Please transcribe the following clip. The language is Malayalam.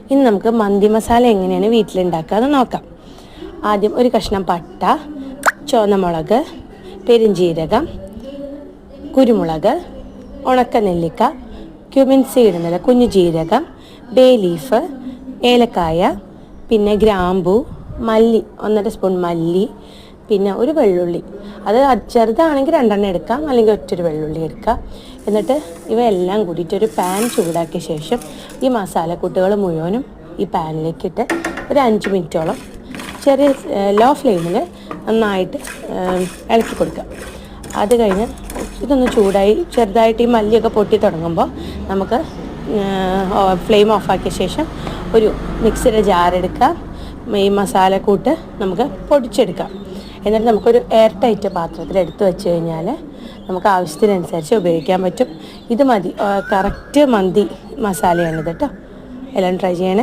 ഇനി നമുക്ക് മന്തി മസാല എങ്ങനെയാണ് വീട്ടിലുണ്ടാക്കാമെന്ന് നോക്കാം. ആദ്യം ഒരു കഷ്ണം പട്ട, ചുവന്ന മുളക്, പെരുംജീരകം, കുരുമുളക്, ഉണക്ക നെല്ലിക്ക, ക്യുമിൻ സീഡ് എന്നല്ല കുഞ്ഞു ജീരകം, ബേ ലീഫ്, ഏലക്കായ, പിന്നെ ഗ്രാമ്പൂ, മല്ലി 1.5 സ്പൂൺ മല്ലി, പിന്നെ ഒരു വെള്ളുള്ളി. അത് ചെറുതാണെങ്കിൽ 2 എടുക്കാം, അല്ലെങ്കിൽ ഒറ്റൊരു വെള്ളുള്ളി എടുക്കാം. എന്നിട്ട് ഇവയെല്ലാം കൂടിയിട്ട് ഒരു പാൻ ചൂടാക്കിയ ശേഷം ഈ മസാലക്കൂട്ടുകൾ മുഴുവനും ഈ പാനിലേക്കിട്ട് ഒരു 5 മിനിറ്റോളം ചെറിയ ലോ ഫ്ലെയിമിൽ നന്നായിട്ട് ഇളക്കി കൊടുക്കുക. അത് കഴിഞ്ഞ് ഇതൊന്ന് ചൂടായി ചെറുതായിട്ട് ഈ മല്ലിയൊക്കെ പൊട്ടി തുടങ്ങുമ്പോൾ നമുക്ക് ഫ്ലെയിം ഓഫാക്കിയ ശേഷം ഒരു മിക്സിയുടെ ജാറെടുക്കുക. ഈ മസാലക്കൂട്ട് നമുക്ക് പൊടിച്ചെടുക്കാം. എന്നിട്ട് നമുക്കൊരു എയർ ടൈറ്റ് പാത്രത്തിൽ എടുത്ത് വെച്ച് കഴിഞ്ഞാൽ നമുക്ക് ആവശ്യത്തിനനുസരിച്ച് ഉപയോഗിക്കാൻ പറ്റും. ഇത് മതി, കറക്റ്റ് മന്തി മസാലയാണിത് കേട്ടോ. എല്ലാം ട്രൈ ചെയ്യണേ.